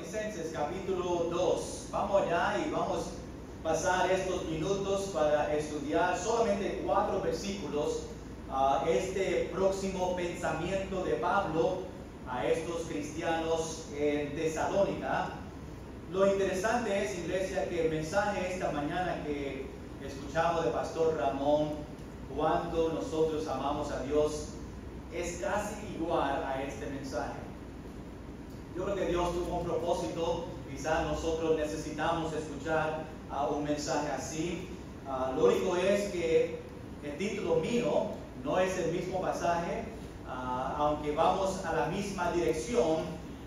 Tesalonicenses capítulo 2. Vamos allá y vamos a pasar estos minutos para estudiar solamente 4 versículos. Este próximo pensamiento de Pablo a estos cristianos en Tesalónica. Lo interesante es, iglesia, que el mensaje esta mañana que escuchamos de Pastor Ramón, cuánto nosotros amamos a Dios, es casi igual a este mensaje. Yo creo que Dios tuvo un propósito. Quizás nosotros necesitamos escuchar un mensaje así. Lo único es que el título mío no es el mismo pasaje, aunque vamos a la misma dirección,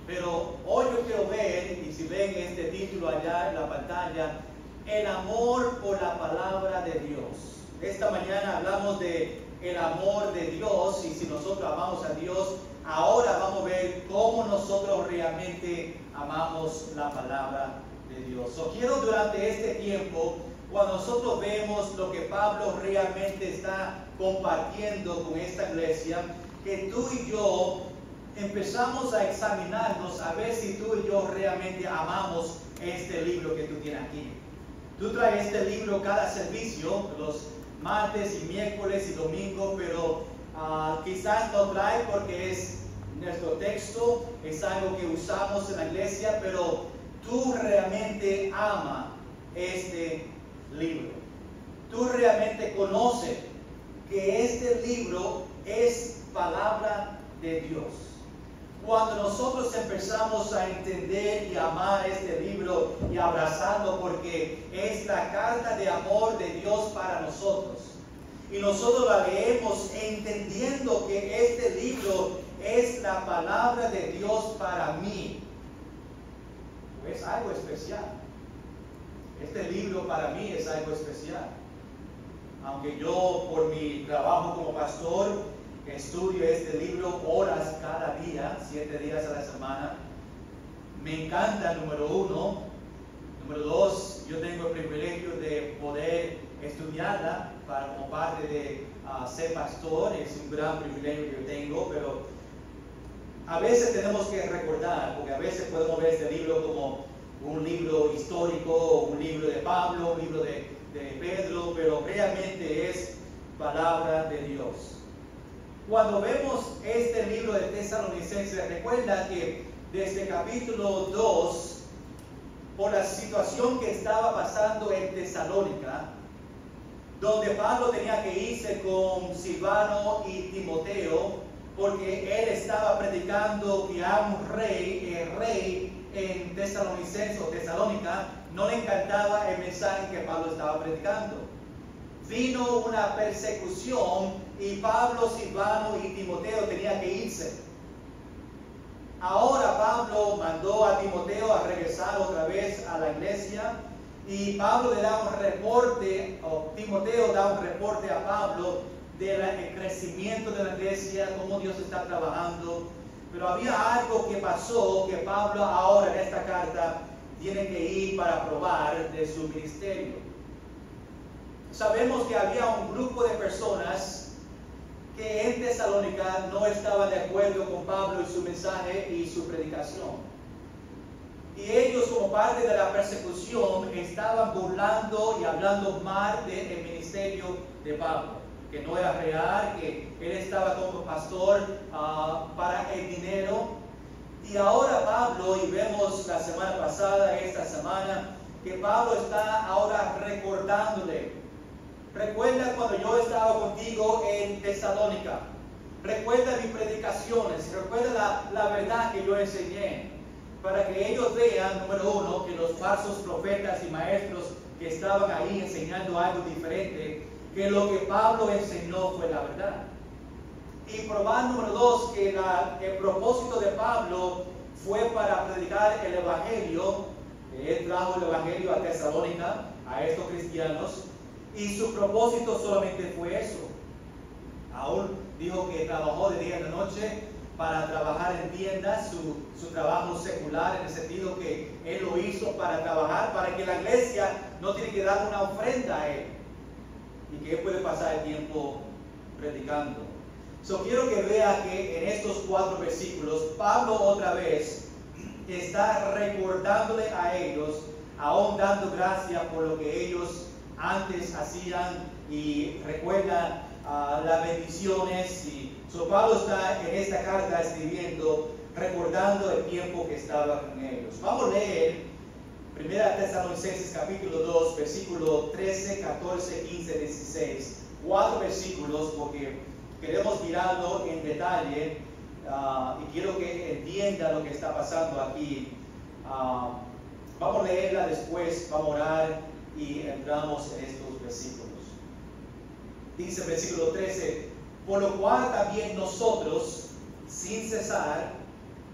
pero hoy yo quiero ver, y si ven este título allá en la pantalla, el amor por la palabra de Dios. Esta mañana hablamos de el amor de Dios, y si nosotros amamos a Dios, ahora vamos a ver cómo nosotros realmente amamos la palabra de Dios. Quiero durante este tiempo, cuando nosotros vemos lo que Pablo realmente está compartiendo con esta iglesia, que tú y yo empezamos a examinarnos a ver si tú y yo realmente amamos este libro que tú tienes aquí. Tú traes este libro cada servicio, los martes y miércoles y domingo, pero quizás no trae porque es nuestro texto, es algo que usamos en la iglesia, pero tú realmente amas este libro. Tú realmente conoces que este libro es palabra de Dios. Cuando nosotros empezamos a entender y amar este libro y abrazarlo, porque es la carta de amor de Dios para nosotros, y nosotros la leemos entendiendo que este libro es la palabra de Dios para mí, es algo especial. Este libro para mí es algo especial. Aunque yo por mi trabajo como pastor estudio este libro horas cada día, 7 días a la semana, me encanta, número 1. Número 2, yo tengo el privilegio de poder estudiarla como parte de ser pastor. Es un gran privilegio que yo tengo, pero a veces tenemos que recordar, porque a veces podemos ver este libro como un libro histórico, un libro de Pablo, un libro de Pedro, pero realmente es palabra de Dios. Cuando vemos este libro de Tesalonicenses, recuerda que desde capítulo 2, por la situación que estaba pasando en Tesalónica, donde Pablo tenía que irse con Silvano y Timoteo, porque él estaba predicando que a un rey, el rey en Tesalonicenses o Tesalónica, no le encantaba el mensaje que Pablo estaba predicando. Vino una persecución y Pablo, Silvano y Timoteo tenían que irse. Ahora Pablo mandó a Timoteo a regresar otra vez a la iglesia, y Pablo le da un reporte, o Timoteo da un reporte a Pablo del crecimiento de la iglesia, cómo Dios está trabajando. Pero había algo que pasó que Pablo ahora en esta carta tiene que ir para probar de su ministerio. Sabemos que había un grupo de personas que en Tesalónica no estaban de acuerdo con Pablo y su mensaje y su predicación. Y ellos, como parte de la persecución, estaban burlando y hablando mal del ministerio de Pablo, que no era real, que él estaba como pastor para el dinero. Y ahora Pablo, y vemos la semana pasada, esta semana, que Pablo está ahora recordándole: recuerda cuando yo estaba contigo en Tesalónica, recuerda mis predicaciones, recuerda la verdad que yo enseñé, para que ellos vean, número 1, que los falsos profetas y maestros que estaban ahí enseñando algo diferente, que lo que Pablo enseñó fue la verdad. Y probar, número 2, que el propósito de Pablo fue para predicar el evangelio. Él trajo el evangelio a Tesalónica, a estos cristianos, y su propósito solamente fue eso. Aún dijo que trabajó de día y de noche para trabajar en tiendas, su trabajo secular, en el sentido que él lo hizo para trabajar, para que la iglesia no tiene que dar una ofrenda a él, y que él puede pasar el tiempo predicando. Quiero que vea que en estos 4 versículos, Pablo otra vez está recordándole a ellos, aún dando gracias por lo que ellos antes hacían y recuerdan las bendiciones. Y Pablo está en esta carta escribiendo, recordando el tiempo que estaba con ellos. Vamos a leer 1 Tesalonicenses capítulo 2, versículo 13, 14, 15, 16. 4 versículos porque queremos mirarlo en detalle y quiero que entienda lo que está pasando aquí. Vamos a leerla después, vamos a orar y entramos en estos versículos. Dice el versículo 13, por lo cual también nosotros, sin cesar,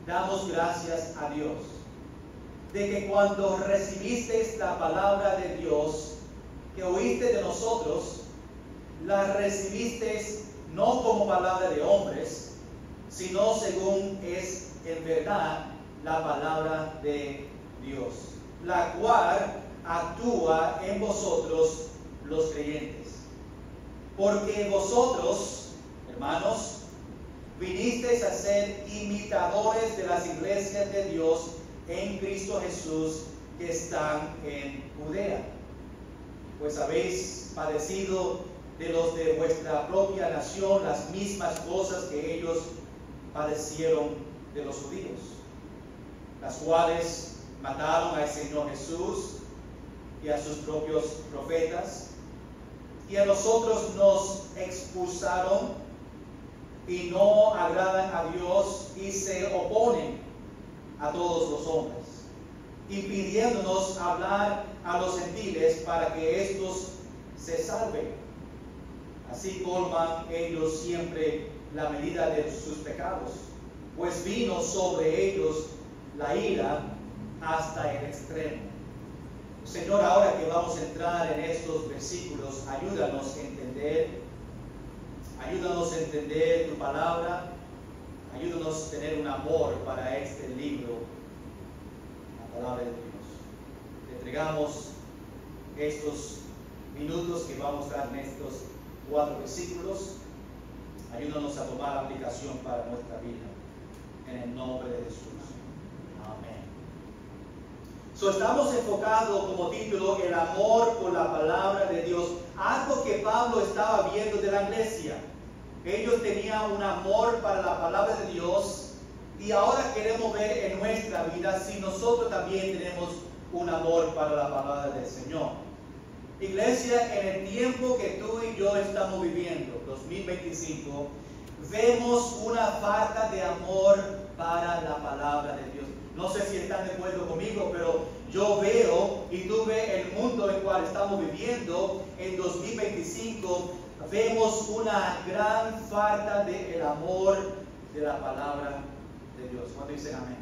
damos gracias a Dios, de que cuando recibisteis la palabra de Dios, que oíste de nosotros, la recibisteis no como palabra de hombres, sino según es en verdad la palabra de Dios, la cual actúa en vosotros los creyentes. Porque vosotros, hermanos, vinisteis a ser imitadores de las iglesias de Dios en Cristo Jesús que están en Judea, pues habéis padecido de los de vuestra propia nación las mismas cosas que ellos padecieron de los judíos, las cuales mataron al Señor Jesús y a sus propios profetas, y a nosotros nos expulsaron y no agradan a Dios y se oponen a todos los hombres, impidiéndonos hablar a los gentiles para que éstos se salven. Así colman ellos siempre la medida de sus pecados, pues vino sobre ellos la ira hasta el extremo. Señor, ahora que vamos a entrar en estos versículos, ayúdanos a entender tu palabra, ayúdanos a tener un amor para este libro, la palabra de Dios. Te entregamos estos minutos que vamos a dar en estos 4 versículos. Ayúdanos a tomar aplicación para nuestra vida. En el nombre de Jesús. Amén. Estamos enfocados como título el amor por la palabra de Dios. Algo que Pablo estaba viendo de la iglesia. Ellos tenían un amor para la palabra de Dios. Y ahora queremos ver en nuestra vida si nosotros también tenemos un amor para la palabra del Señor. Iglesia, en el tiempo que tú y yo estamos viviendo, 2025, vemos una falta de amor para la palabra de Dios. No sé si están de acuerdo conmigo, pero yo veo y tú ves el mundo en el cual estamos viviendo en 2025, vemos una gran falta del amor de la palabra de Dios. ¿Cuánto dicen amén?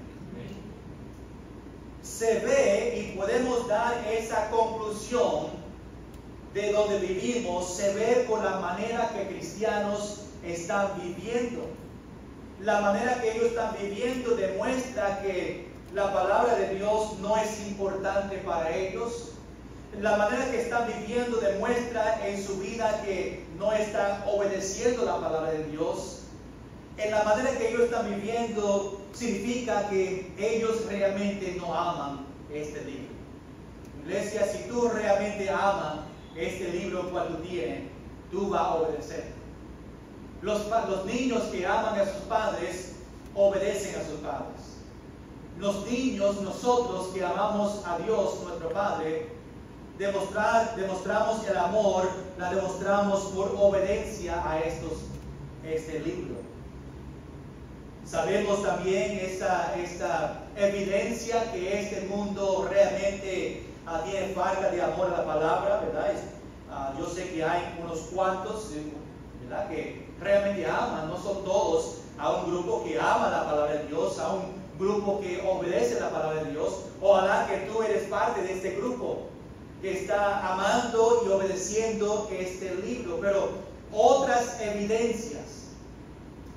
Se ve y podemos dar esa conclusión de donde vivimos, se ve por la manera que cristianos están viviendo. La manera que ellos están viviendo demuestra que la palabra de Dios no es importante para ellos. La manera que están viviendo demuestra en su vida que no están obedeciendo la palabra de Dios. En la manera que ellos están viviendo significa que ellos realmente no aman este libro. Iglesia, si tú realmente amas este libro cuando tienes, tú vas a obedecer. Los niños que aman a sus padres obedecen a sus padres. Los niños, nosotros que amamos a Dios, nuestro Padre, demostramos el amor, la demostramos por obediencia a este libro. Sabemos también esta evidencia que este mundo realmente tiene falta de amor a la palabra, ¿verdad? Yo sé que hay unos cuantos, ¿verdad?, que realmente aman, no son todos, a un grupo que ama la palabra de Dios, a un grupo que obedece la palabra de Dios. Ojalá que tú eres parte de este grupo que está amando y obedeciendo este libro. Pero otras evidencias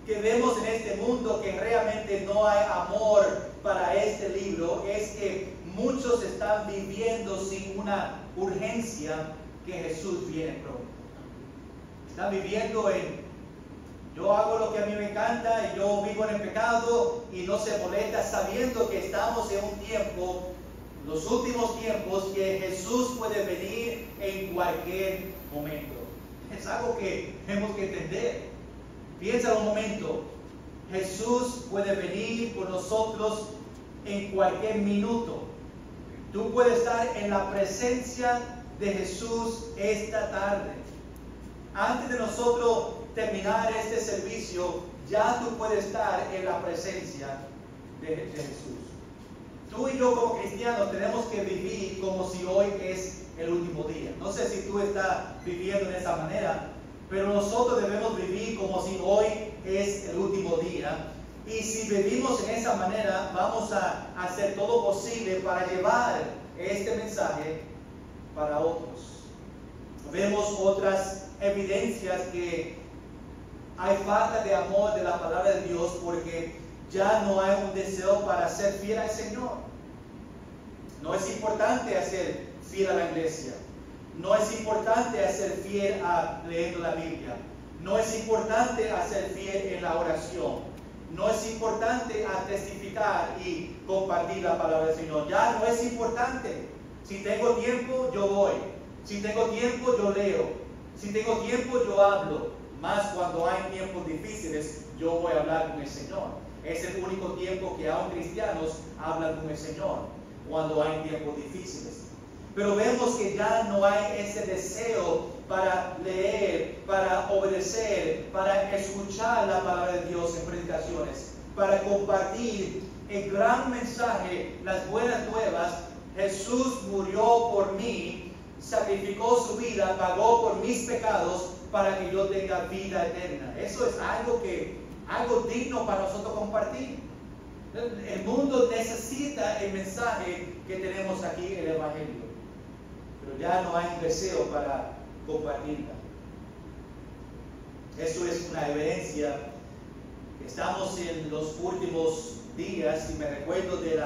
que vemos en este mundo que realmente no hay amor para este libro es que muchos están viviendo sin una urgencia que Jesús viene pronto. Están viviendo Yo hago lo que a mí me encanta y yo vivo en el pecado y no se molesta sabiendo que estamos en un tiempo, los últimos tiempos, que Jesús puede venir en cualquier momento. Es algo que tenemos que entender. Piensa un momento, Jesús puede venir por nosotros en cualquier minuto. Tú puedes estar en la presencia de Jesús esta tarde. Antes de nosotros terminar este servicio, ya tú puedes estar en la presencia de Jesús. Tú y yo como cristianos tenemos que vivir como si hoy es el último día. No sé si tú estás viviendo de esa manera, pero nosotros debemos vivir como si hoy es el último día. Y si vivimos en esa manera, vamos a hacer todo posible para llevar este mensaje para otros. Vemos otras evidencias que hay falta de amor de la palabra de Dios porque ya no hay un deseo para ser fiel al Señor. No es importante hacer fiel a la iglesia. No es importante hacer fiel a leyendo la Biblia. No es importante hacer fiel en la oración. No es importante a testificar y compartir la palabra del Señor. Ya no es importante. Si tengo tiempo, yo voy. Si tengo tiempo, yo leo. Si tengo tiempo, yo hablo. Más cuando hay tiempos difíciles, yo voy a hablar con el Señor. Es el único tiempo que aún cristianos hablan con el Señor, cuando hay tiempos difíciles. Pero vemos que ya no hay ese deseo para leer, para obedecer, para escuchar la palabra de Dios en predicaciones, para compartir el gran mensaje, las buenas nuevas. Jesús murió por mí, sacrificó su vida, pagó por mis pecados para que yo tenga vida eterna. Eso es algo digno para nosotros compartir. El mundo necesita el mensaje que tenemos aquí, el Evangelio. Pero ya no hay un deseo para compartirla. Eso es una evidencia. Estamos en los últimos días y me recuerdo de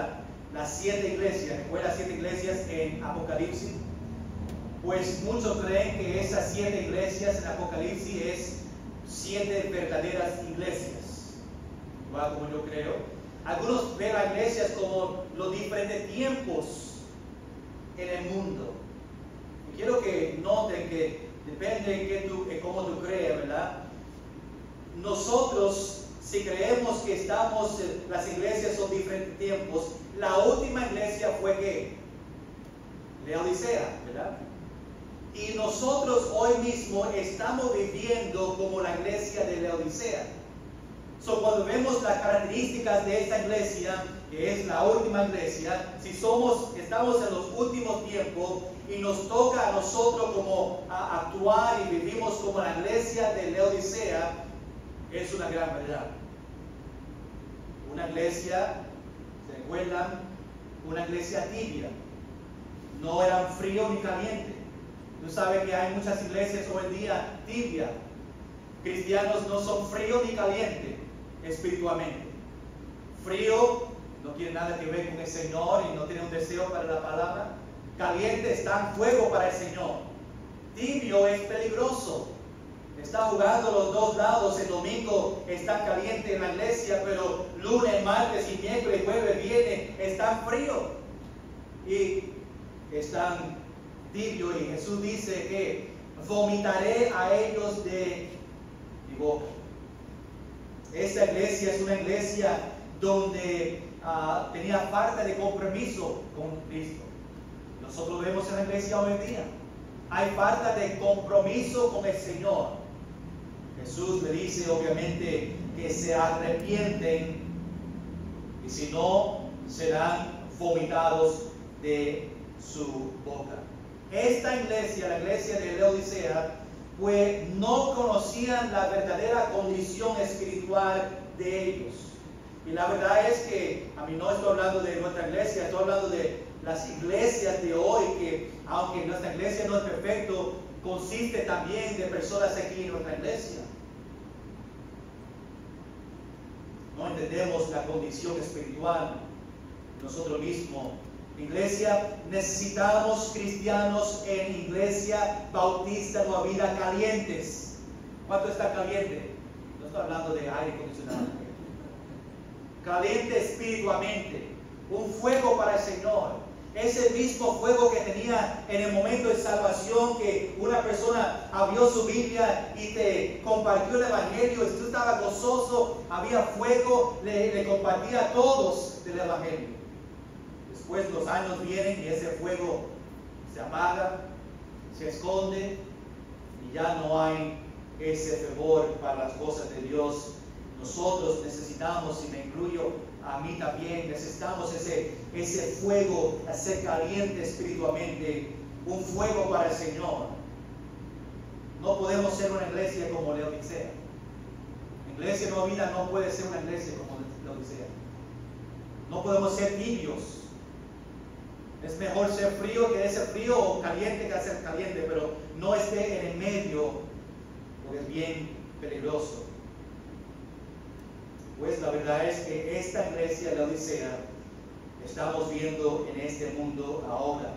las 7 iglesias. ¿Recuerda las 7 iglesias en Apocalipsis? Pues muchos creen que esas 7 iglesias en Apocalipsis es 7 verdaderas iglesias. Igual como yo creo. Algunos ven las iglesias como los diferentes tiempos en el mundo. Y quiero que noten que depende de cómo tú crees, ¿verdad? Nosotros, si creemos que las iglesias son diferentes tiempos, la última iglesia fue ¿qué? Laodicea, ¿verdad? Y nosotros hoy mismo estamos viviendo como la iglesia de Laodicea. Cuando vemos las características de esta iglesia, que es la última iglesia, si estamos en los últimos tiempos y nos toca a nosotros como a actuar y vivimos como la iglesia de Laodicea, es una gran verdad. Una iglesia, ¿se recuerdan? Una iglesia tibia. No eran frío ni caliente. Tú sabes que hay muchas iglesias hoy en día tibias. Cristianos no son fríos ni calientes espiritualmente. Frío no tiene nada que ver con el Señor y no tiene un deseo para la palabra. Caliente está en fuego para el Señor. Tibio es peligroso. Está jugando los dos lados. El domingo está caliente en la iglesia, pero lunes, martes y miércoles, jueves, viernes están fríos. Y están tibios. Y Jesús dice que vomitaré a ellos de mi boca. Esta iglesia es una iglesia donde tenía falta de compromiso con Cristo. Nosotros vemos en la iglesia hoy en día. Hay falta de compromiso con el Señor. Jesús le dice obviamente que se arrepienten y si no serán vomitados de su boca. Esta iglesia, la iglesia de Laodicea, pues no conocían la verdadera condición espiritual de ellos. Y la verdad es que, a mí no estoy hablando de nuestra iglesia, estoy hablando de las iglesias de hoy, que aunque nuestra iglesia no es perfecta, consiste también de personas aquí en nuestra iglesia. No entendemos la condición espiritual de nosotros mismos. Iglesia, necesitamos cristianos en Iglesia Bautista Nueva Vida calientes. ¿Cuánto está caliente? estoy hablando de aire acondicionado. Caliente espiritualmente, un fuego para el Señor. Ese mismo fuego que tenía en el momento de salvación, que una persona abrió su Biblia y te compartió el Evangelio, y tú estabas gozoso, había fuego, le compartía a todos del Evangelio. Después los años vienen y ese fuego se apaga, se esconde y ya no hay ese fervor para las cosas de Dios. Nosotros necesitamos, y me incluyo a mí también, necesitamos ese fuego, ser caliente espiritualmente, un fuego para el Señor. No podemos ser una iglesia como Laodicea. La iglesia Nueva Vida no puede ser una iglesia como Laodicea. No podemos ser tibios. Es mejor ser frío que ser frío, o caliente que ser caliente, pero no esté en el medio, porque es bien peligroso. Pues la verdad es que esta iglesia de Laodicea estamos viendo en este mundo ahora.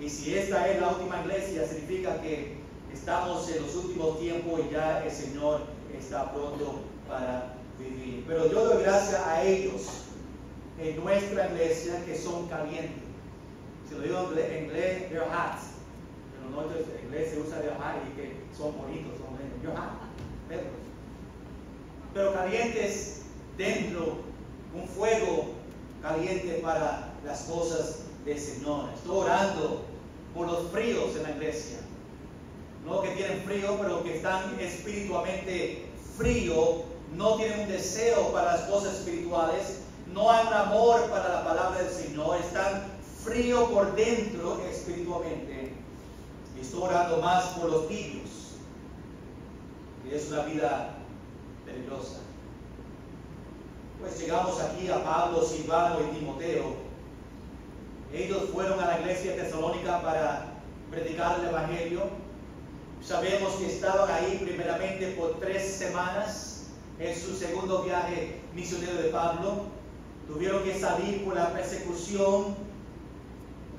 Y si esta es la última iglesia, significa que estamos en los últimos tiempos y ya el Señor está pronto para vivir. Pero yo doy gracias a ellos en nuestra iglesia que son calientes. Si lo digo en inglés, they're hot. Pero en nuestra iglesia se usa they're hot y que son bonitos, son buenos. You're hot. Pero calientes dentro, un fuego caliente para las cosas del Señor. Estoy orando por los fríos en la iglesia. No que tienen frío, pero que están espiritualmente fríos, no tienen un deseo para las cosas espirituales, no hay un amor para la palabra del Señor, están fríos por dentro espiritualmente. Y estoy orando más por los tibios, que es una vida peligrosa. Pues llegamos aquí a Pablo, Silvano y Timoteo. Ellos fueron a la iglesia de Tesalónica para predicar el Evangelio. Sabemos que estaban ahí primeramente por 3 semanas en su segundo viaje misionero de Pablo. Tuvieron que salir por la persecución.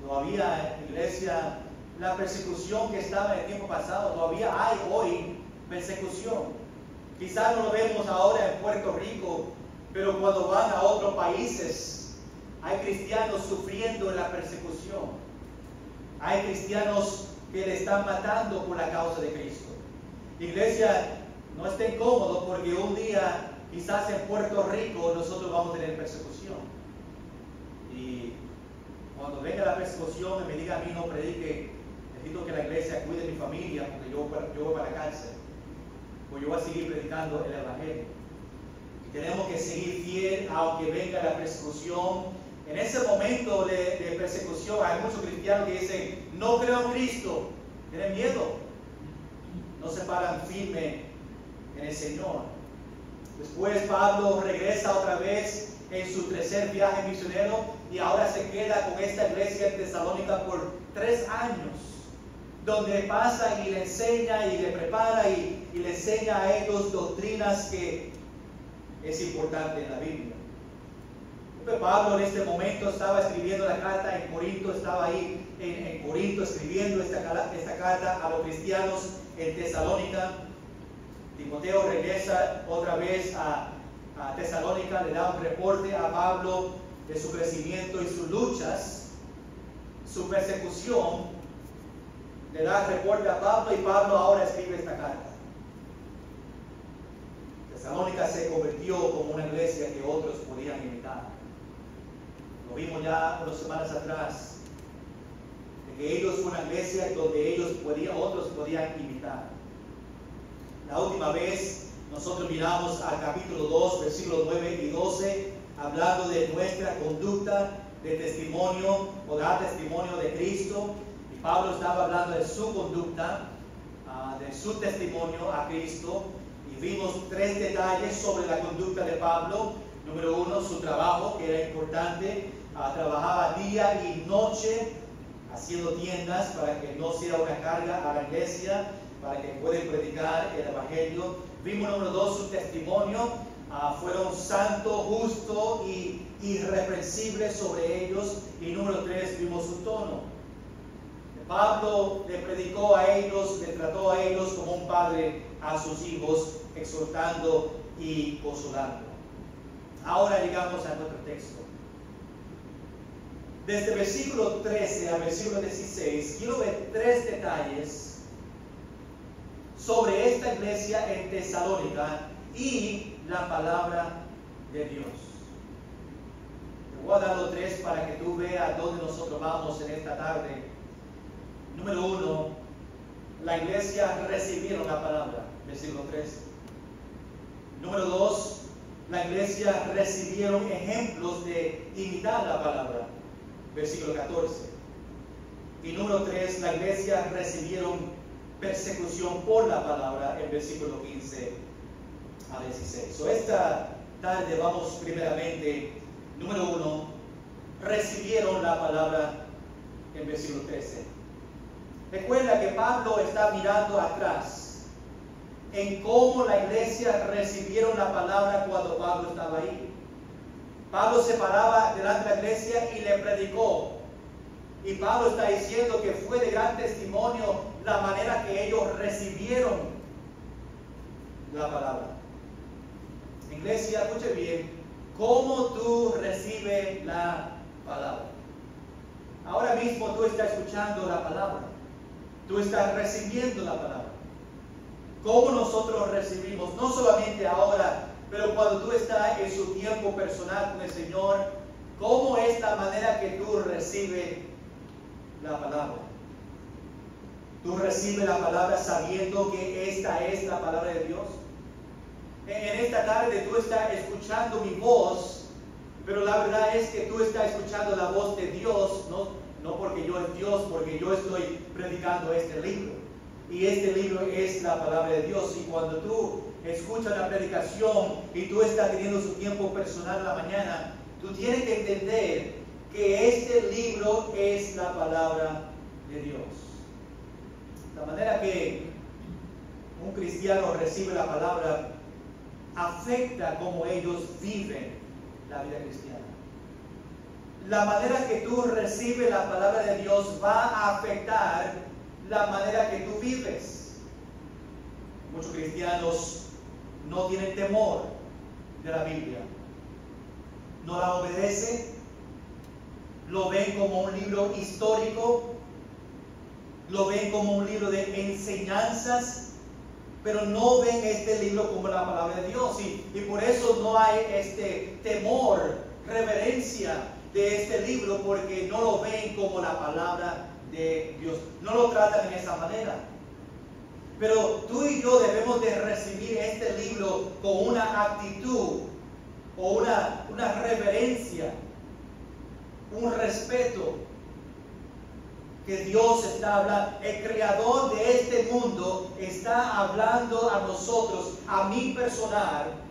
Todavía, iglesia, la persecución que estaba en el tiempo pasado, todavía hay hoy persecución. Quizás no lo vemos ahora en Puerto Rico, pero cuando van a otros países, hay cristianos sufriendo en la persecución. Hay cristianos que le están matando por la causa de Cristo. Iglesia, no estén cómodos porque un día, quizás en Puerto Rico, nosotros vamos a tener persecución. Y cuando venga la persecución y me diga a mí no predique, necesito que la iglesia cuide de mi familia porque yo voy para la cárcel. Pues yo voy a seguir predicando el Evangelio. Y tenemos que seguir fiel aunque venga la persecución. En ese momento de persecución hay muchos cristianos que dicen, no creo en Cristo, tienen miedo. No se paran firme en el Señor. Después Pablo regresa otra vez en su tercer viaje misionero y ahora se queda con esta iglesia en Tesalónica por 3 años. Donde pasa y le enseña y le prepara y le enseña a ellos doctrinas que es importante en la Biblia. Pablo en este momento estaba escribiendo la carta en Corinto, estaba ahí en Corinto escribiendo esta carta a los cristianos en Tesalónica. Timoteo regresa otra vez a Tesalónica, le da un reporte a Pablo de su crecimiento y sus luchas, su persecución. Le da reporte a Pablo y Pablo ahora escribe esta carta. Tesalónica se convirtió como una iglesia que otros podían imitar. Lo vimos ya unas semanas atrás, de que ellos fue una iglesia donde otros podían imitar. La última vez nosotros miramos al capítulo 2, versículos 9 y 12, hablando de nuestra conducta de testimonio o dar testimonio de Cristo. Pablo estaba hablando de su conducta, de su testimonio a Cristo, y vimos 3 detalles sobre la conducta de Pablo. Número 1, su trabajo, que era importante. Trabajaba día y noche haciendo tiendas para que no sea una carga a la iglesia, para que puedan predicar el Evangelio. Vimos número 2, su testimonio. Fueron santos, justos y irreprensibles sobre ellos. Y número 3, vimos su tono. Pablo le predicó a ellos, le trató a ellos como un padre a sus hijos, exhortando y consolando. Ahora llegamos a nuestro texto. Desde el versículo 13 al versículo 16, quiero ver 3 detalles sobre esta iglesia en Tesalónica y la palabra de Dios. Te voy a dar los 3 para que tú veas dónde nosotros vamos en esta tarde. Número 1, la iglesia recibieron la palabra, versículo 13. Número 2, la iglesia recibieron ejemplos de imitar la palabra, versículo 14. Y número 3, la iglesia recibieron persecución por la palabra, en versículo 15 a 16. So, esta tarde vamos primeramente, número 1, recibieron la palabra en versículo 13. Recuerda que Pablo está mirando atrás en cómo la iglesia recibieron la palabra cuando Pablo estaba ahí. Pablo se paraba delante de la iglesia y le predicó. Y Pablo está diciendo que fue de gran testimonio la manera que ellos recibieron la palabra. Iglesia, escuche bien, ¿cómo tú recibes la palabra? Ahora mismo tú estás escuchando la palabra. Tú estás recibiendo la palabra. ¿Cómo nosotros recibimos? No solamente ahora, pero cuando tú estás en su tiempo personal con el Señor, ¿cómo es la manera que tú recibes la palabra? ¿Tú recibes la palabra sabiendo que esta es la palabra de Dios? En esta tarde tú estás escuchando mi voz, pero la verdad es que tú estás escuchando la voz de Dios, no porque yo es Dios, porque yo estoy predicando este libro. Y este libro es la palabra de Dios. Y cuando tú escuchas la predicación y tú estás teniendo su tiempo personal en la mañana, tú tienes que entender que este libro es la palabra de Dios. La manera que un cristiano recibe la palabra afecta cómo ellos viven la vida cristiana. La manera que tú recibes la palabra de Dios va a afectar la manera que tú vives. Muchos cristianos no tienen temor de la Biblia, no la obedecen, lo ven como un libro histórico, lo ven como un libro de enseñanzas, pero no ven este libro como la palabra de Dios, y por eso no hay este temor, reverencia de este libro, porque no lo ven como la palabra de Dios, no lo tratan en esa manera. Pero tú y yo debemos de recibir este libro con una actitud o una reverencia, un respeto, que Dios está hablando. El creador de este mundo está hablando a nosotros, a mí personal,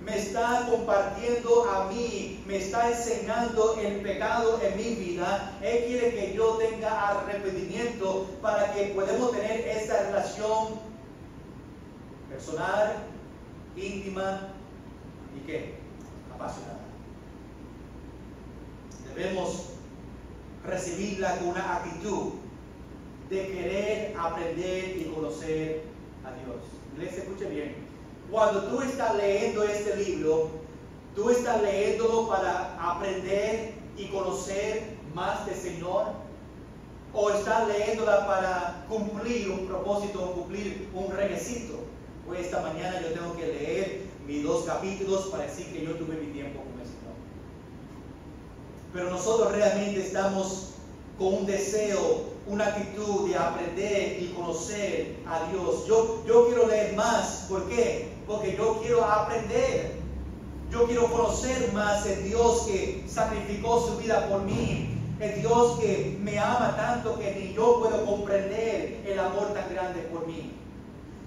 me está compartiendo a mí, me está enseñando el pecado en mi vida. Él quiere que yo tenga arrepentimiento para que podamos tener esta relación personal, íntima y ¿qué? Apasionada. Debemos recibirla con una actitud de querer aprender y conocer a Dios. Iglesia, escuche bien. Cuando tú estás leyendo este libro, tú estás leyéndolo para aprender y conocer más del Señor, o estás leyéndola para cumplir un propósito, cumplir un requisito. Pues esta mañana yo tengo que leer mis 2 capítulos para decir que yo tuve mi tiempo con el Señor. Pero nosotros realmente estamos con un deseo, una actitud de aprender y conocer a Dios. Yo quiero leer más. ¿Por qué? Porque yo quiero aprender. Yo quiero conocer más el Dios que sacrificó su vida por mí. El Dios que me ama tanto que ni yo puedo comprender el amor tan grande por mí.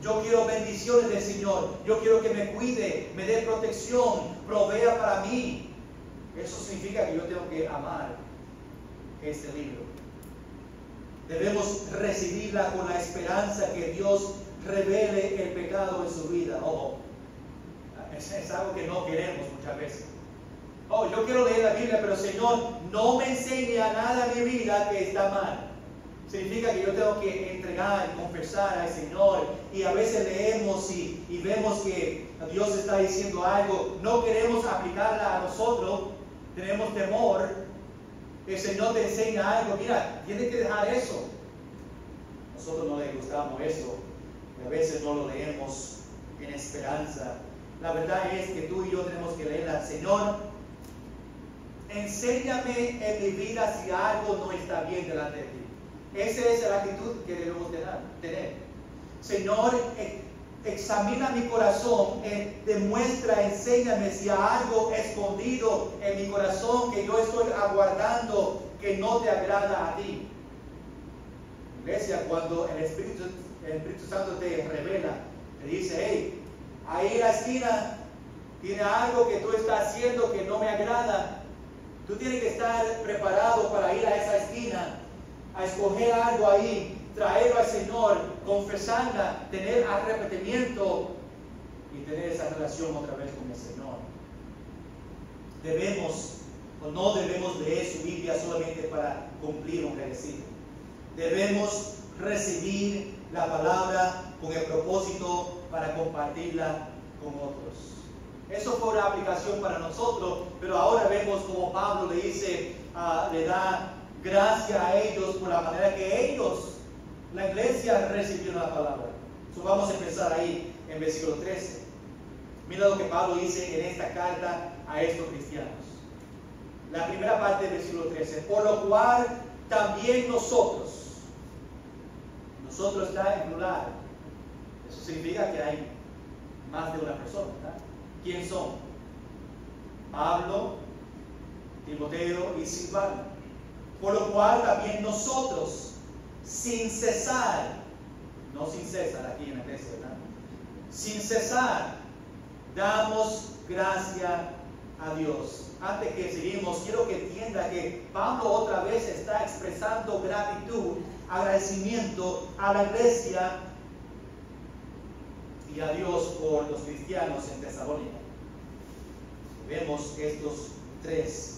Yo quiero bendiciones del Señor. Yo quiero que me cuide, me dé protección, provea para mí. Eso significa que yo tengo que amar este libro. Debemos recibirla con la esperanza que Dios revele el pecado en su vida. Ojo, es algo que no queremos muchas veces. Oh, yo quiero leer la Biblia, pero Señor, no me enseña nada en mi vida que está mal. Significa que yo tengo que entregar y confesar al Señor. Y a veces leemos y vemos que Dios está diciendo algo. No queremos aplicarla a nosotros. Tenemos temor. El Señor te enseña algo. Mira, tienes que dejar eso. Nosotros no le gustamos eso. Y a veces no lo leemos en esperanza. La verdad es que tú y yo tenemos que leerla. Señor, enséñame en mi vida si algo no está bien delante de ti. Esa es la actitud que debemos tener. Señor, examina mi corazón, demuestra, enséñame si hay algo escondido en mi corazón que yo estoy aguardando que no te agrada a ti. Iglesia, cuando el Espíritu Santo te revela, te dice, hey, ahí en la esquina tiene algo que tú estás haciendo que no me agrada. Tú tienes que estar preparado para ir a esa esquina, a escoger algo ahí, traerlo al Señor, confesarla, tener arrepentimiento y tener esa relación otra vez con el Señor. Debemos o no debemos leer su Biblia solamente para cumplir un requisito. Debemos recibir la palabra con el propósito para compartirla con otros. Eso fue una aplicación para nosotros, pero ahora vemos como Pablo le dice, le da gracia a ellos por la manera que ellos, la iglesia, recibieron la palabra. So, vamos a empezar ahí en versículo 13. Mira lo que Pablo dice en esta carta a estos cristianos. La primera parte del versículo 13. Por lo cual también nosotros está en plural. Eso significa que hay más de una persona, ¿verdad? ¿Quién son? Pablo, Timoteo y Silvano. Por lo cual también nosotros, sin cesar, no sin César aquí en la iglesia, ¿verdad? Sin cesar, damos gracia a Dios. Antes que seguimos, quiero que entienda que Pablo otra vez está expresando gratitud, agradecimiento a la iglesia y a Dios por los cristianos en Tesalónica. Vemos estos tres.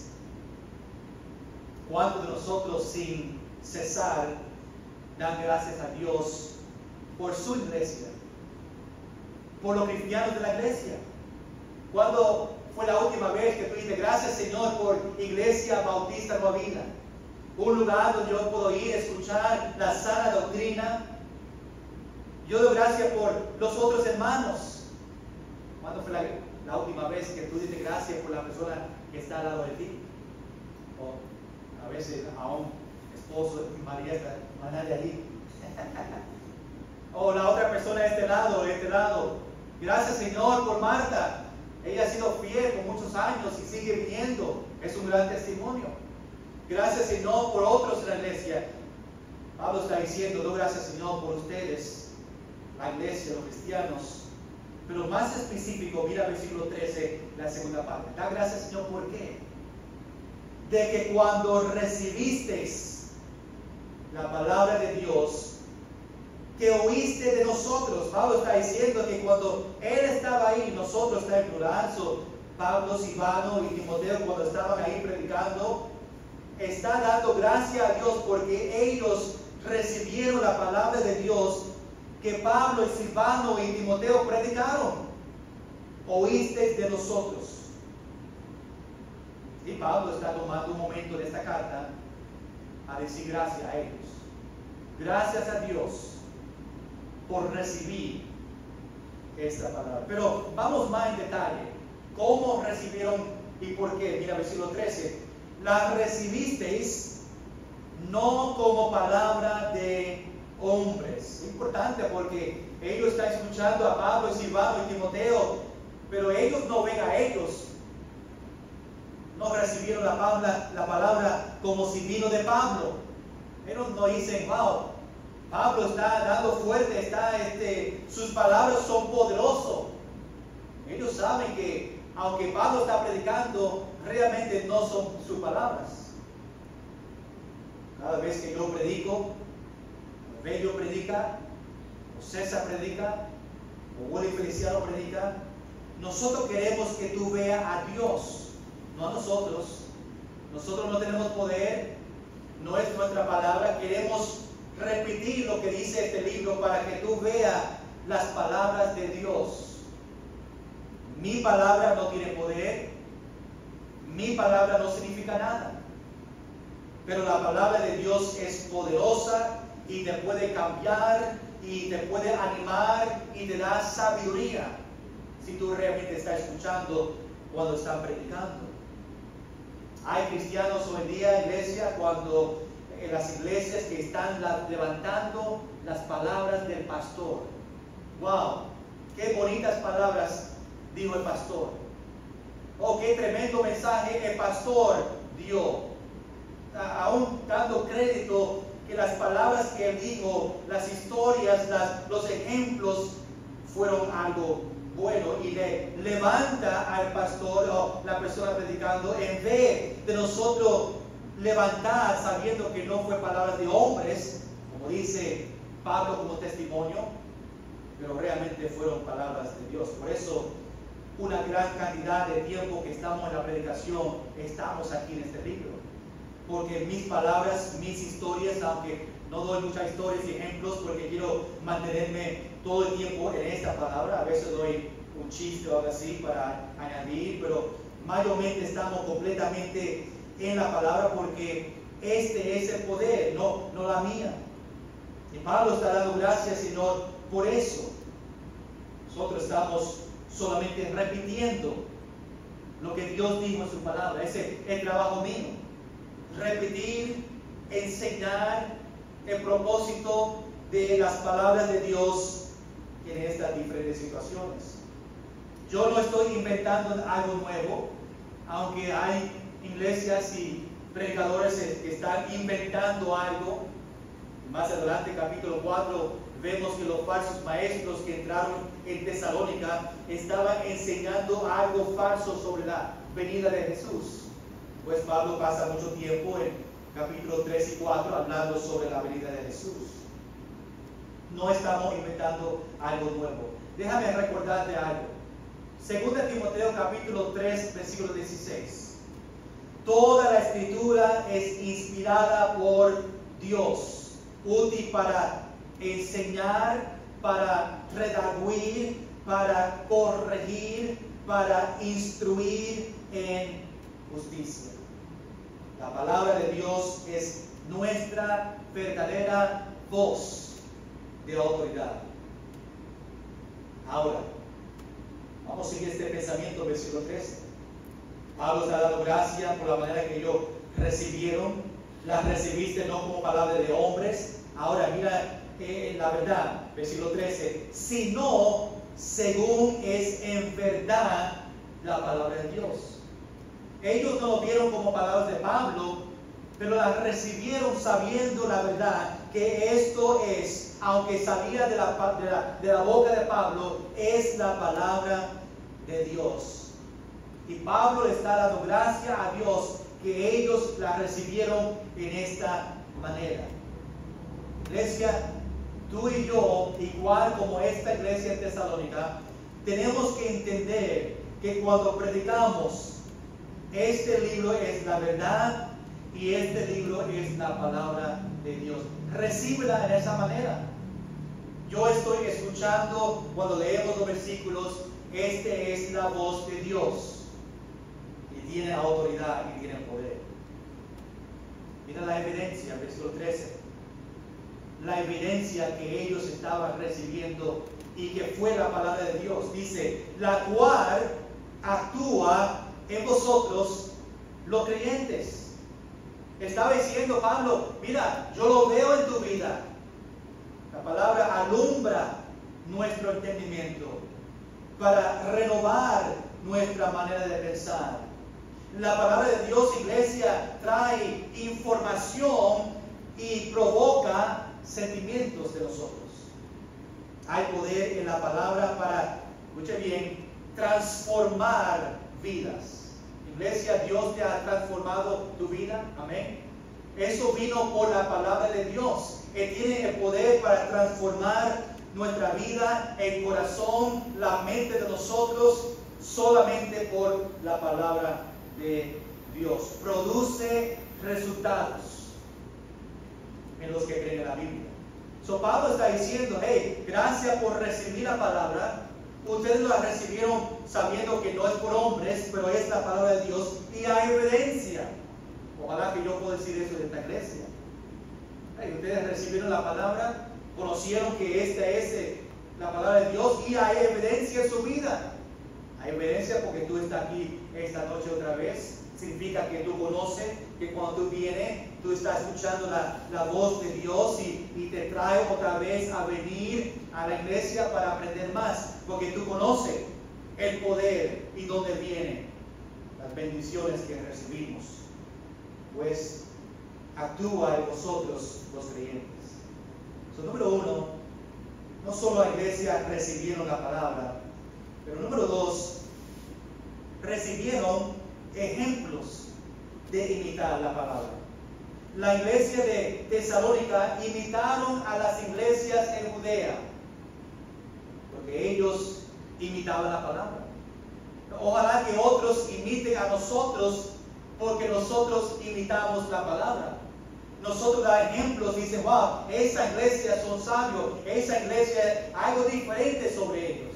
¿Cuántos de nosotros sin cesar dan gracias a Dios por su iglesia? Por los cristianos de la iglesia. ¿Cuándo fue la última vez que tú dijiste gracias, Señor, por Iglesia Bautista Nueva Vida? Un lugar donde yo puedo ir a escuchar la sana doctrina. Yo doy gracias por los otros hermanos. ¿Cuándo fue la última vez que tú dijiste gracias por la persona que está al lado de ti? O a veces a un esposo, María de allí. O la otra persona de este lado. Gracias, Señor, por Marta. Ella ha sido fiel por muchos años y sigue viniendo. Es un gran testimonio. Gracias, Señor, por otros en la iglesia. Pablo está diciendo, doy gracias, Señor, por ustedes, la iglesia, los cristianos. Pero más específico, mira versículo 13, la segunda parte. Da gracias, Señor, ¿por qué? De que cuando recibisteis la palabra de Dios, que oíste de nosotros. Pablo está diciendo que cuando él estaba ahí, nosotros está en plural, Pablo, Silvano y Timoteo, cuando estaban ahí predicando, está dando gracias a Dios porque ellos recibieron la palabra de Dios que Pablo y Silvano y Timoteo predicaron. Oísteis de nosotros. Y Pablo está tomando un momento de esta carta a decir gracias a ellos. Gracias a Dios por recibir esta palabra. Pero vamos más en detalle. ¿Cómo recibieron y por qué? Mira, versículo 13. La recibisteis no como palabra de hombres. Es importante porque ellos están escuchando a Pablo y Silvano y Timoteo, pero ellos no ven a ellos. No recibieron la palabra como si vino de Pablo. Ellos no dicen, wow, Pablo está dando fuerte, sus palabras son poderosas. Ellos saben que aunque Pablo está predicando, realmente no son sus palabras. Cada vez que yo predico, o Bello predica, o César predica, o Willy Feliciano predica, nosotros queremos que tú veas a Dios, no a nosotros. Nosotros no tenemos poder, no es nuestra palabra, queremos repetir lo que dice este libro para que tú veas las palabras de Dios. Mi palabra no tiene poder, mi palabra no significa nada, pero la palabra de Dios es poderosa y te puede cambiar y te puede animar y te da sabiduría si tú realmente estás escuchando cuando están predicando. Hay cristianos hoy en día, iglesia, cuando en las iglesias que están levantando las palabras del pastor. ¡Wow! ¡Qué bonitas palabras dijo el pastor! ¡Oh, qué tremendo mensaje el pastor dio! Aún dando crédito que las palabras que él dijo, las historias, los ejemplos fueron algo bueno, y le levanta al pastor o la persona predicando, en vez de nosotros levantar sabiendo que no fue palabras de hombres, como dice Pablo como testimonio, pero realmente fueron palabras de Dios. Por eso una gran cantidad de tiempo que estamos en la predicación, estamos aquí en este libro, porque mis palabras, mis historias, aunque no doy muchas historias y ejemplos porque quiero mantenerme todo el tiempo en esta palabra, a veces doy un chiste o algo así para añadir, pero mayormente estamos completamente en la palabra porque este es el poder, no la mía. Y Pablo está dando gracias, Señor, por eso. Nosotros estamos solamente repitiendo lo que Dios dijo en su palabra. Ese es el trabajo mío. Repetir, enseñar el propósito de las palabras de Dios en estas diferentes situaciones. Yo no estoy inventando algo nuevo, aunque hay iglesias y predicadores que están inventando algo. Más adelante, capítulo 4, vemos que los falsos maestros que entraron en Tesalónica estaban enseñando algo falso sobre la venida de Jesús. Pues Pablo pasa mucho tiempo en capítulos 3 y 4 hablando sobre la venida de Jesús. No estamos inventando algo nuevo. Déjame recordarte algo. 2 Timoteo capítulo 3, versículo 16. Toda la escritura es inspirada por Dios, útil para enseñar, para redarguir, para corregir, para instruir en justicia. La palabra de Dios es nuestra verdadera voz de autoridad. Ahora, vamos a seguir este pensamiento, versículo 13. Pablo está dando gracias por la manera que ellos recibieron. Las recibiste no como palabra de hombres. Ahora mira la verdad, versículo 13. Sino según es en verdad la palabra de Dios. Ellos no lo vieron como palabras de Pablo, pero las recibieron sabiendo la verdad, que esto es, aunque salía de la boca de Pablo, es la palabra de Dios. Y Pablo le está dando gracias a Dios que ellos la recibieron en esta manera. Iglesia, tú y yo, igual como esta iglesia en Tesalónica, tenemos que entender que cuando predicamos, este libro es la verdad y este libro es la palabra de Dios. Recíbela en esa manera. Yo estoy escuchando cuando leemos los versículos, este es la voz de Dios y tiene autoridad y tiene poder. Mira la evidencia, versículo 13. La evidencia que ellos estaban recibiendo y que fue la palabra de Dios. Dice, la cual actúa en vosotros los creyentes. Estaba diciendo Pablo, mira, yo lo veo en tu vida. La palabra alumbra nuestro entendimiento para renovar nuestra manera de pensar. La palabra de Dios, iglesia, trae información y provoca sentimientos de nosotros. Hay poder en la palabra para, escuche bien, transformar vidas. Iglesia, Dios te ha transformado tu vida. Amén. Eso vino por la palabra de Dios. Él tiene el poder para transformar nuestra vida, el corazón, la mente de nosotros, solamente por la palabra de Dios. Produce resultados. en los que creen en la Biblia. So Pablo está diciendo, hey, gracias por recibir la palabra. Ustedes la recibieron sabiendo que no es por hombres, pero es la palabra de Dios y hay evidencia. Ojalá que yo pueda decir eso de esta iglesia. Hey, ustedes recibieron la palabra, conocieron que esta es la palabra de Dios y hay evidencia en su vida. Hay evidencia porque tú estás aquí esta noche otra vez. Significa que tú conoces que cuando tú vienes, tú estás escuchando la voz de Dios y te trae otra vez a venir a la iglesia para aprender más. Porque tú conoces el poder y dónde vienen las bendiciones que recibimos. Pues actúa en vosotros los creyentes. Número uno, no solo la iglesia recibieron la palabra, pero número dos, recibieron ejemplos de imitar la palabra. La iglesia de Tesalónica imitaron a las iglesias en Judea, porque ellos imitaban la palabra. Ojalá que otros imiten a nosotros, porque nosotros imitamos la palabra. Nosotros da ejemplos y dicen, wow, esa iglesia son sabios, esa iglesia algo diferente sobre ellos.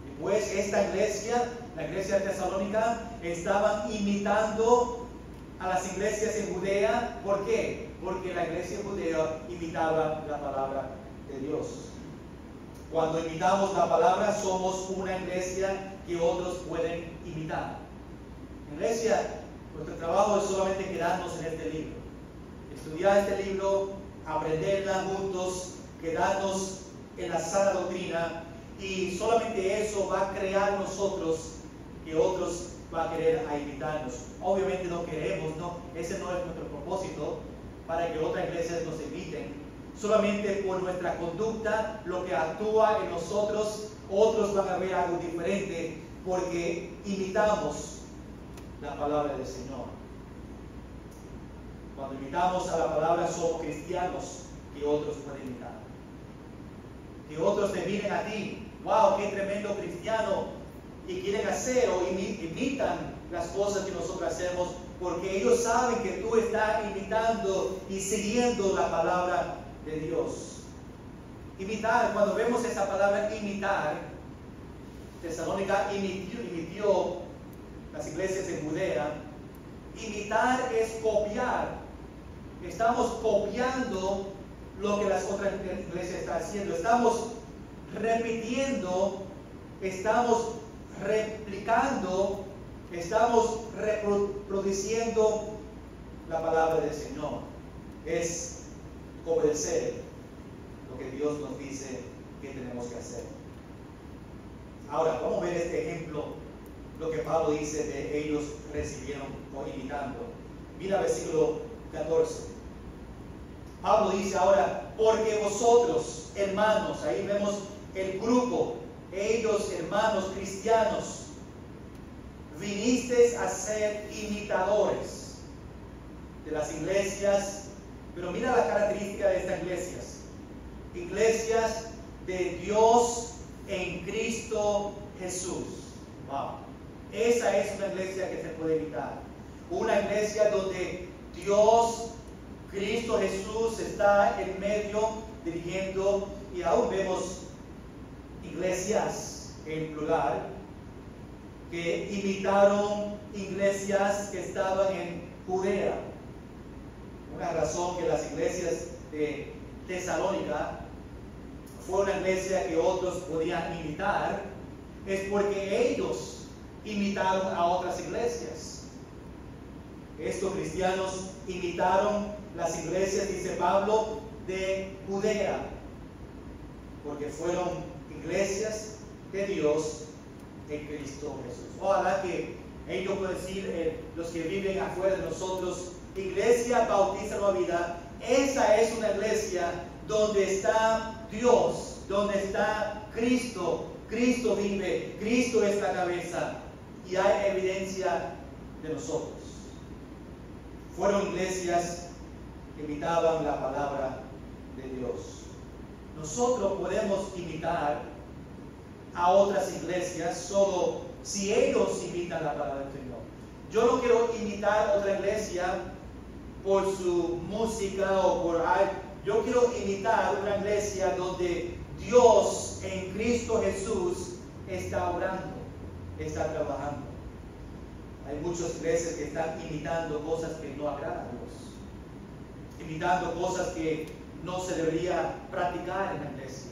Y pues esta iglesia, la iglesia de Tesalónica, estaban imitando a las iglesias en Judea. ¿Por qué? Porque la iglesia judea imitaba la palabra de Dios. Cuando imitamos la palabra, somos una iglesia que otros pueden imitar. Iglesia, nuestro trabajo es solamente quedarnos en este libro. Estudiar este libro, aprenderla juntos, quedarnos en la sana doctrina, y solamente eso va a crear en nosotros que otros van a querer a imitarnos. Obviamente no queremos, no, ese no es nuestro propósito, para que otras iglesias nos imiten. Solamente por nuestra conducta, lo que actúa en nosotros, otros van a ver algo diferente, porque imitamos la palabra del Señor. Cuando imitamos a la palabra, somos cristianos que otros pueden imitar. Que otros te miren a ti, wow, qué tremendo cristiano, y quieren hacer o imitan las cosas que nosotros hacemos, porque ellos saben que tú estás imitando y siguiendo la palabra de Dios. Imitar, cuando vemos esa palabra imitar, Tesalónica imitió las iglesias en Judea. Imitar es copiar. Estamos copiando lo que las otras iglesias están haciendo. Estamos repitiendo, estamos replicando, estamos reproduciendo la palabra del Señor. Es obedecer lo que Dios nos dice que tenemos que hacer. Ahora, vamos a ver este ejemplo, lo que Pablo dice de ellos recibieron o imitando. Mira versículo 14. Pablo dice ahora, porque vosotros, hermanos, ahí vemos el grupo, ellos, hermanos cristianos, vinisteis a ser imitadores de las iglesias. Pero mira la característica de estas iglesias. Iglesias de Dios en Cristo Jesús. Wow. Esa es una iglesia que se puede imitar. Una iglesia donde Dios, Cristo Jesús, está en medio dirigiendo, y aún vemos iglesias en plural que imitaron iglesias que estaban en Judea. Una razón que las iglesias de Tesalónica fue una iglesia que otros podían imitar es porque ellos imitaron a otras iglesias. Estos cristianos imitaron las iglesias, dice Pablo, de Judea, porque fueron iglesias de Dios en Cristo Jesús. Ojalá que ellos puedan decir, los que viven afuera de nosotros, Iglesia Bautista Nueva Vida, esa es una iglesia donde está Dios, donde está Cristo. Cristo vive, Cristo es la cabeza, y hay evidencia de nosotros. Fueron iglesias que imitaban la palabra de Dios. Nosotros podemos imitar a otras iglesias solo si ellos imitan la palabra del Señor. Yo no quiero imitar otra iglesia por su música o por algo. Yo quiero imitar una iglesia donde Dios en Cristo Jesús está obrando, está trabajando. Hay muchas iglesias que están imitando cosas que no agradan a Dios, imitando cosas que no se debería practicar en la iglesia.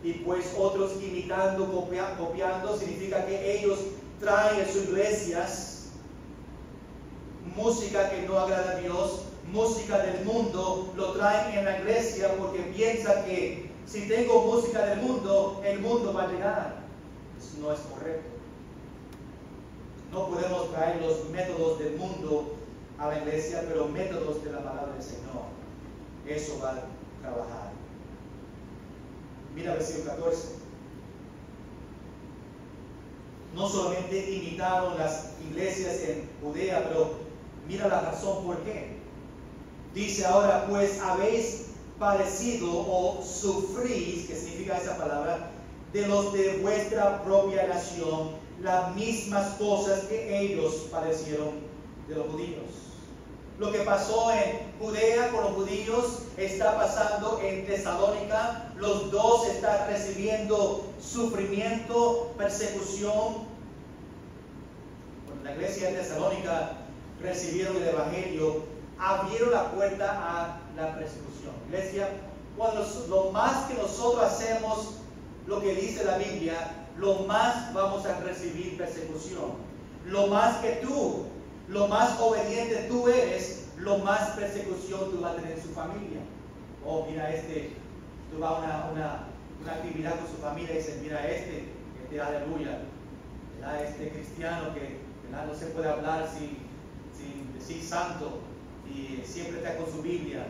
Y pues otros imitando, copiando, significa que ellos traen en sus iglesias música que no agrada a Dios, música del mundo, lo traen en la iglesia porque piensan que si tengo música del mundo, el mundo va a llegar. Eso no es correcto. No podemos traer los métodos del mundo a la iglesia, pero métodos de la palabra del Señor. Eso va a trabajar. Mira versículo 14. No solamente imitaron las iglesias en Judea, pero mira la razón por qué. Dice ahora, pues habéis padecido o sufrís, que significa esa palabra, de los de vuestra propia nación, las mismas cosas que ellos padecieron de los judíos. Lo que pasó en Judea con los judíos está pasando en Tesalónica. Los dos están recibiendo sufrimiento, persecución. Cuando la iglesia de Tesalónica recibieron el Evangelio, abrieron la puerta a la persecución. Iglesia, cuando lo más que nosotros hacemos lo que dice la Biblia, lo más vamos a recibir persecución. Lo más que tú, lo más obediente tú eres, lo más persecución tú vas a tener en su familia. Oh, mira tú vas a una actividad con su familia y dices, mira este aleluya, ¿verdad? Este cristiano que, ¿verdad?, no se puede hablar sin decir santo y siempre está con su Biblia.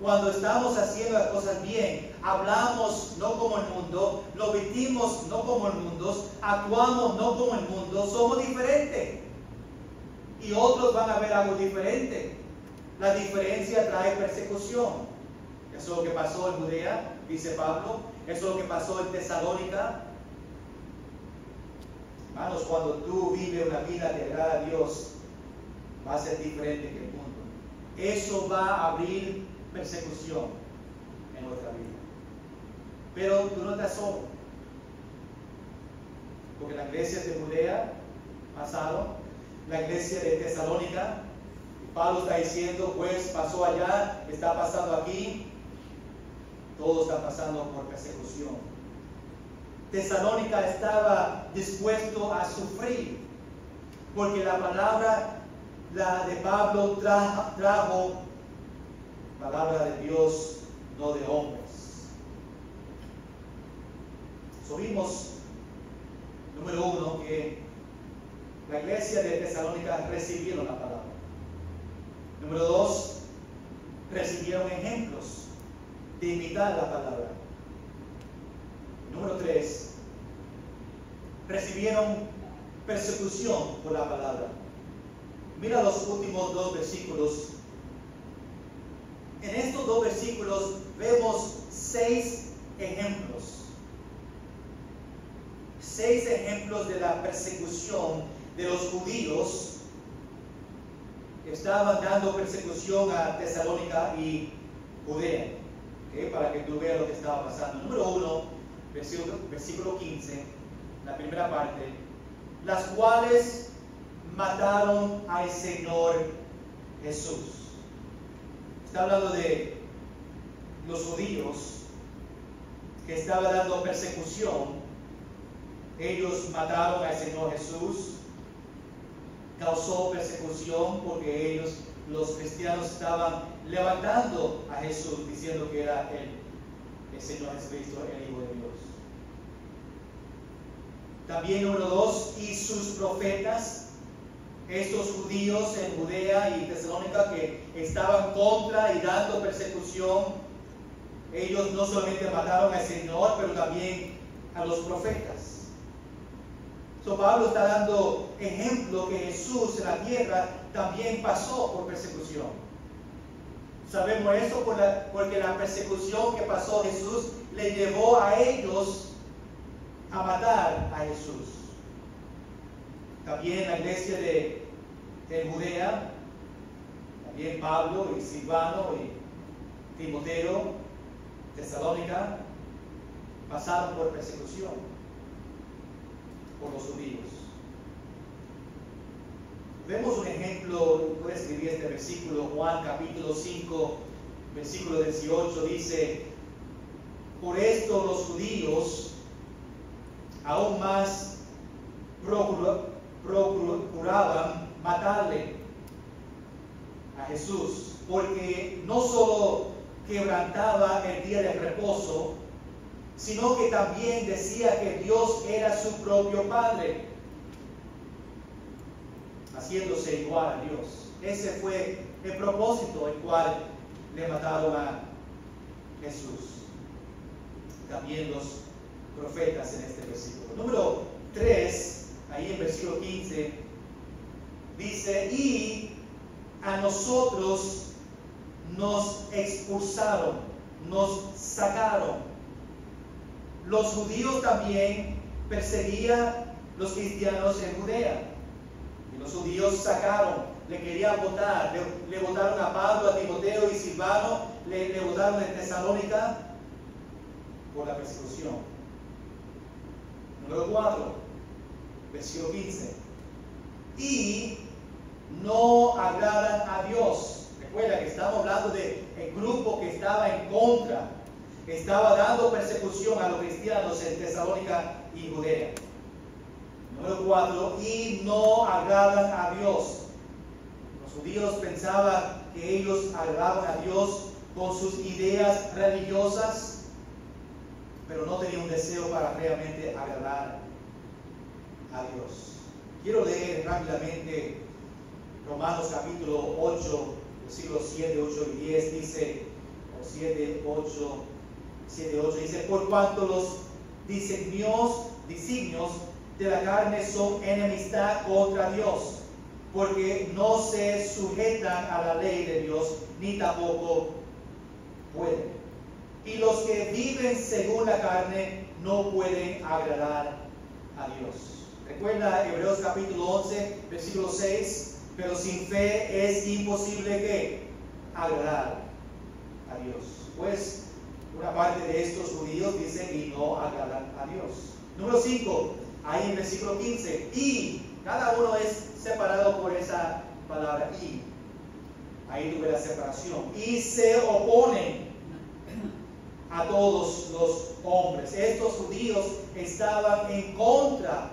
Cuando estamos haciendo las cosas bien, hablamos no como el mundo, lo vestimos no como el mundo, actuamos no como el mundo, somos diferentes. Y otros van a ver algo diferente. La diferencia trae persecución. Eso es lo que pasó en Judea, dice Pablo. Eso es lo que pasó en Tesalónica. Hermanos, cuando tú vives una vida que agrada a Dios, va a ser diferente que el mundo. Eso va a abrir persecución en nuestra vida. Pero tú no estás solo. Porque la iglesia de Judea pasaron, la iglesia de Tesalónica, Pablo está diciendo, pues pasó allá, está pasando aquí, todos están pasando por persecución. Tesalónica estaba dispuesto a sufrir, porque la palabra de Pablo trajo palabra de Dios, no de hombres. Vimos, número uno, que la iglesia de Tesalónica recibieron la palabra. Número dos, recibieron ejemplos de imitar la palabra. Número tres, recibieron persecución por la palabra. Mira los últimos dos versículos. En estos dos versículos vemos 6 ejemplos. 6 ejemplos de la persecución de los judíos que estaban dando persecución a Tesalónica y Judea. ¿Okay? Para que tú veas lo que estaba pasando. Número 1, versículo 15, la primera parte. Las cuales mataron al Señor Jesús. Está hablando de los judíos que estaban dando persecución. Ellos mataron al Señor Jesús. Causó persecución porque ellos, los cristianos, estaban levantando a Jesús diciendo que era el Señor Jesucristo, el Hijo de Dios. También número 2, y sus profetas. Estos judíos en Judea y Tesalónica que estaban contra y dando persecución, ellos no solamente mataron al Señor, pero también a los profetas. Pablo está dando ejemplo que Jesús en la tierra también pasó por persecución. Sabemos eso porque la persecución que pasó Jesús le llevó a ellos a matar a Jesús. También la iglesia de Judea, la también Pablo y Silvano y Timoteo, Tesalónica, pasaron por persecución por los judíos. Vemos un ejemplo, puedes escribir este versículo, Juan capítulo 5, versículo 18, dice: por esto los judíos aún más procuraban matarle a Jesús, porque no solo quebrantaba el día de reposo, sino que también decía que Dios era su propio Padre, haciéndose igual a Dios. Ese fue el propósito el cual le mataron a Jesús. También los profetas en este versículo. Número 3, ahí en versículo 15, dice: y a nosotros nos expulsaron, nos sacaron. Los judíos también perseguían los cristianos en Judea. Y los judíos sacaron, le querían votar, le votaron a Pablo, a Timoteo y Silvano, le votaron en Tesalónica por la persecución. Número 4, versículo 15. Y no agradan a Dios. Recuerda que estamos hablando del grupo que estaba en contra, estaba dando persecución a los cristianos en Tesalónica y Judea. Número 4, y no agradan a Dios. Los judíos pensaban que ellos agradaban a Dios con sus ideas religiosas, pero no tenían un deseo para realmente agradar a Dios. Quiero leer rápidamente Romanos capítulo 8, versículos 7, 8 y 10, dice, o 7, 8, dice: por cuanto los designios de la carne son enemistad contra Dios, porque no se sujetan a la ley de Dios, ni tampoco pueden. Y los que viven según la carne no pueden agradar a Dios. Recuerda Hebreos capítulo 11, versículo 6, pero sin fe es imposible que agradar a Dios. Pues una parte de estos judíos dice y no agradan a Dios. Número 5, ahí en versículo 15, y cada uno es separado por esa palabra y. Ahí tuve la separación. Y se oponen a todos los hombres. Estos judíos estaban en contra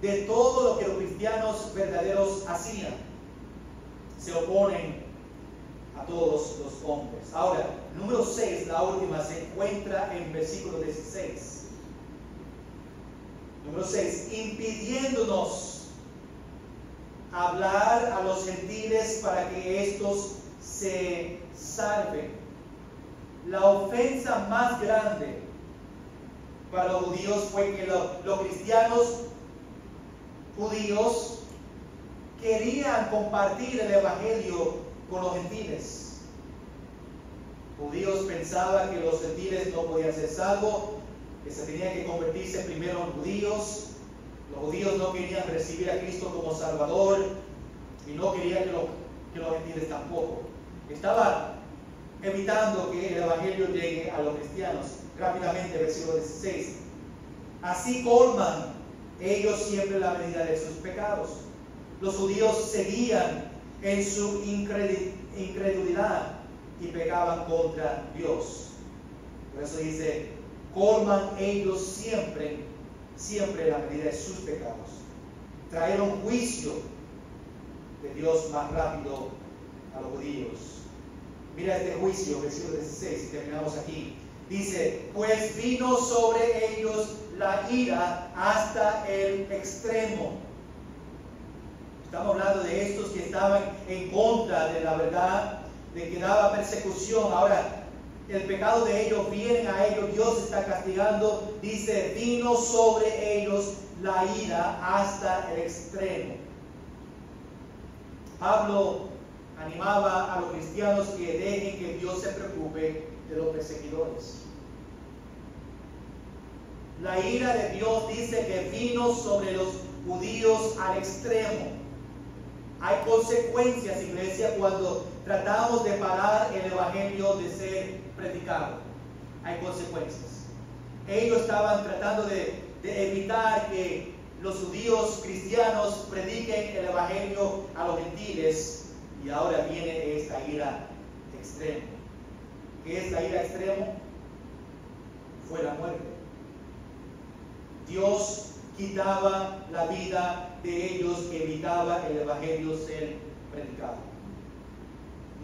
de todo lo que los cristianos verdaderos hacían. Se oponen a todos los hombres. Ahora, número 6, la última, se encuentra en versículo 16. Número 6, impidiéndonos hablar a los gentiles para que estos se salven. La ofensa más grande para los judíos fue que los cristianos judíos querían compartir el evangelio con los gentiles. Judíos pensaban que los gentiles no podían ser salvos, que se tenían que convertirse primero en judíos. Los judíos no querían recibir a Cristo como Salvador y no querían que los gentiles tampoco. Estaban evitando que el evangelio llegue a los cristianos. Rápidamente, versículo 16. Así colman ellos siempre la medida de sus pecados. Los judíos seguían en su incredulidad y pecaban contra Dios. Por eso dice, colman ellos siempre la medida de sus pecados. Trajeron juicio de Dios más rápido a los judíos. Mira este juicio, versículo 16, y terminamos aquí. Dice, pues vino sobre ellos la ira hasta el extremo. Estamos hablando de estos que estaban en contra de la verdad, de que daba persecución. Ahora, el pecado de ellos viene a ellos, Dios está castigando. Dice, vino sobre ellos la ira hasta el extremo. Pablo animaba a los cristianos que dejen que Dios se preocupe de los perseguidores. La ira de Dios dice que vino sobre los judíos al extremo, Hay consecuencias, iglesia, cuando tratamos de parar el evangelio de ser predicado. Hay consecuencias. Ellos estaban tratando de evitar que los judíos cristianos prediquen el evangelio a los gentiles, y ahora viene esta ira extrema. ¿Qué es la ira extrema? Fue la muerte. Dios quitaba la vida de ellos que evitaba el evangelio ser predicado.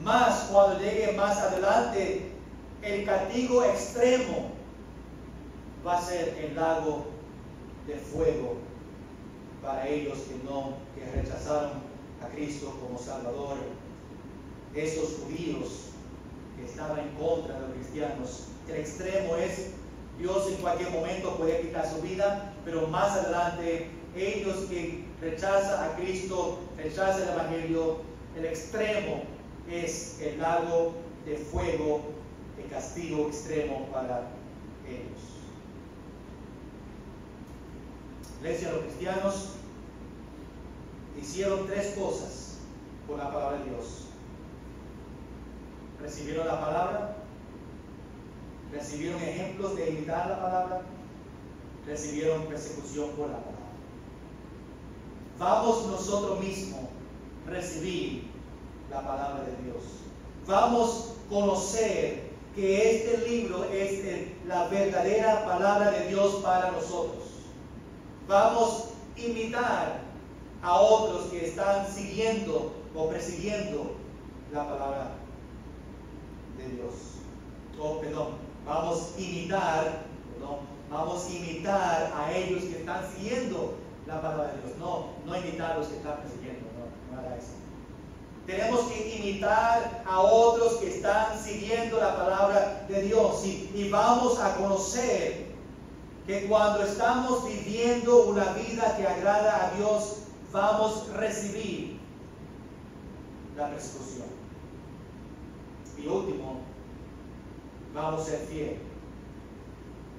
Más cuando llegue más adelante, el castigo extremo va a ser el lago de fuego para ellos que rechazaron a Cristo como Salvador. Esos judíos que estaban en contra de los cristianos. El extremo es Dios en cualquier momento puede quitar su vida, pero más adelante ellos que rechazan a Cristo, rechazan el evangelio, el extremo es el lago de fuego, el castigo extremo para ellos. Iglesia, los cristianos hicieron tres cosas por la palabra de Dios. Recibieron la palabra, recibieron ejemplos de imitar la palabra, recibieron persecución por la palabra. Vamos nosotros mismos a recibir la palabra de Dios. Vamos a conocer que este libro es la verdadera palabra de Dios para nosotros. Vamos a imitar a otros que están siguiendo o persiguiendo la palabra de Dios. Vamos a imitar a ellos que están siguiendo la palabra de Dios. No imitar a los que están persiguiendo, no haga eso. Tenemos que imitar a otros que están siguiendo la palabra de Dios y vamos a conocer que cuando estamos viviendo una vida que agrada a Dios, vamos a recibir la persecución. Y último, vamos a ser fieles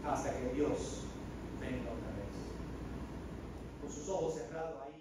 hasta que Dios venga otra vez. Con sus ojos cerrados ahí.